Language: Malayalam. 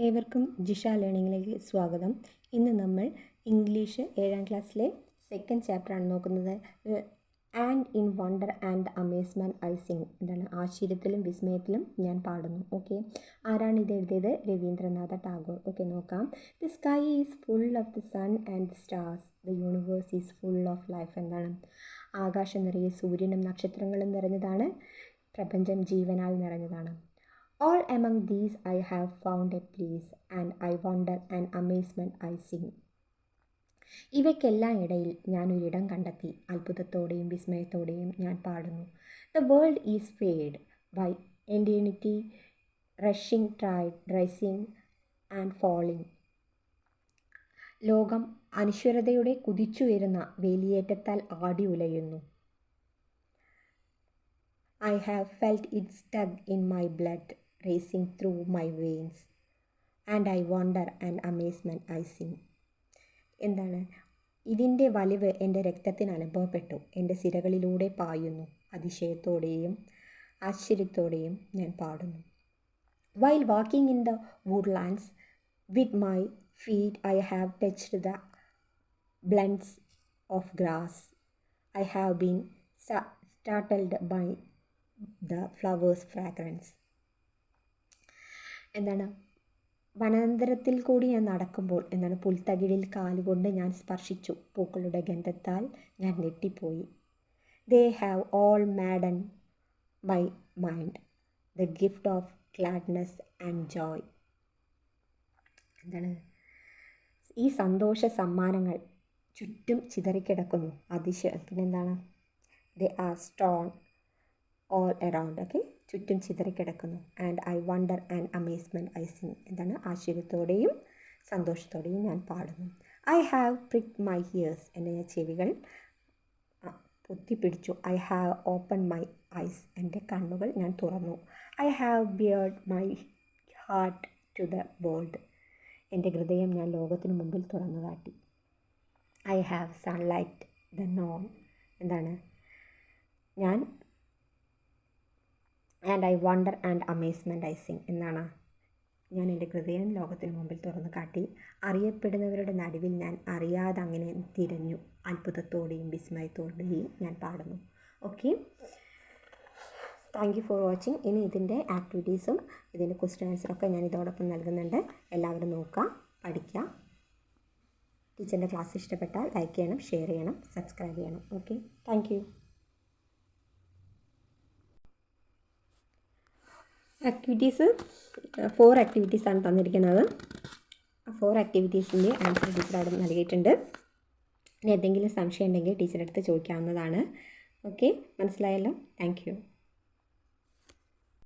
ഏവർക്കും ജിഷ ലേണിങ്ങിലേക്ക് സ്വാഗതം. ഇന്ന് നമ്മൾ ഇംഗ്ലീഷ് 7ാം ക്ലാസ്സിലെ സെക്കൻഡ് ചാപ്റ്ററാണ് നോക്കുന്നത്. And in wonder and amazement I sing. എന്താണ്? ആശ്ചര്യത്തിലും വിസ്മയത്തിലും ഞാൻ പാടുന്നു. ഓക്കെ, ആരാണ് ഇത് എഴുതിയത്? രവീന്ദ്രനാഥ ടാഗോർ. ഓക്കെ, നോക്കാം. The sky is full of the sun and stars. The universe is full of life. എന്താണ്? ആകാശം നിറയെ സൂര്യനും നക്ഷത്രങ്ങളും നിറഞ്ഞതാണ്. പ്രപഞ്ചം ജീവനാൽ നിറഞ്ഞതാണ്. All among these I have found a place, and I wonder and amazement I sing. ഇവയ്ക്കെല്ലാം ഇടയിൽ ഞാൻ ഒരിടം കണ്ടെത്തി, അത്ഭുതത്തോടെയും വിസ്മയത്തോടെയും ഞാൻ പാടുന്നു. The world is fed by eternity, rushing tide, rising and falling. ലോകം അനശ്വരതയുടെ കുതിച്ചുയരുന്ന വേലിയേറ്റത്താൽ ആടി ഉലയുന്നു. I have felt it stuck in my blood, racing through my veins, and I wonder and amazement I sing. എന്താണ്? ഇതിൻ്റെ വലിവ് എൻ്റെ രക്തത്തിന് അനുഭവപ്പെട്ടു, എൻ്റെ സിരകളിലൂടെ പായുന്നു, അതിശയത്തോടെയും ആശ്ചര്യത്തോടെയും ഞാൻ പാടുന്നു. While walking in the woodlands with my feet I have touched the blades of grass. I have been startled by the flowers' fragrance. എന്താണ്? വനാന്തരത്തിൽ കൂടി ഞാൻ നടക്കുമ്പോൾ എന്താണ്? പുൽത്തകിടിൽ കാലുകൊണ്ട് ഞാൻ സ്പർശിച്ചു, പൂക്കളുടെ ഗന്ധത്താൽ ഞാൻ ഞെട്ടിപ്പോയി. They have all maddened my mind, the gift of gladness and joy. എന്താണ്? ഈ സന്തോഷ സമ്മാനങ്ങൾ ചുറ്റും ചിതറിക്കിടക്കുന്നു. പിന്നെന്താണ്? They are strewn all around. Okay, ചുറ്റും ചിതറിക്കിടക്കുന്നു. And I wonder and amazement I sing. എന്താണ്? ആശ്ചര്യത്തോടെയും സന്തോഷത്തോടെയും ഞാൻ പാടുന്നു. I have pricked my ears. എൻ്റെ ചെവികൾ പൊത്തിപ്പിടിച്ചു. I have open my eyes. എൻ്റെ കണ്ണുകൾ ഞാൻ തുറന്നു. I have bared my heart to the world. എൻ്റെ ഹൃദയം ഞാൻ ലോകത്തിന് മുമ്പിൽ തുറന്നു കാട്ടി. I have sunlight the known. എന്താണ്? ഞാൻ and I wonder and amazement I sing. എന്നാണ്? ഞാൻ എൻ്റെ ഹൃദയം ലോകത്തിന് മുമ്പിൽ തുറന്നു കാട്ടി. അറിയപ്പെടുന്നവരുടെ നടുവിൽ ഞാൻ അറിയാതെ അങ്ങനെ തിരഞ്ഞു, അത്ഭുതത്തോടെയും വിസ്മയത്തോടെയും ഞാൻ പാടുന്നു. Okay, thank you for watching. ഇനി ഇതിൻ്റെ ആക്ടിവിറ്റീസും ഇതിൻ്റെ ക്വസ്റ്റ്യൻ ആൻസറൊക്കെ ഞാൻ ഇതോടൊപ്പം നൽകുന്നുണ്ട്. എല്ലാവരും നോക്കുക, പഠിക്കുക. ടീച്ചറിൻ്റെ ക്ലാസ് ഇഷ്ടപ്പെട്ടാൽ ലൈക്ക് ചെയ്യണം, ഷെയർ ചെയ്യണം, സബ്സ്ക്രൈബ് ചെയ്യണം. Okay, thank you. ആക്ടിവിറ്റീസ് 4 ആക്ടിവിറ്റീസാണ് തന്നിരിക്കുന്നത്. ആ 4 ആക്ടിവിറ്റീസിൻ്റെ ആൻസർ ടീച്ചർ അവിടെ നൽകിയിട്ടുണ്ട്. ഇനി എന്തെങ്കിലും സംശയം ഉണ്ടെങ്കിൽ ടീച്ചറെ അടുത്ത് ചോദിക്കാവുന്നതാണ്. ഓക്കെ, മനസ്സിലായല്ലോ? Thank you.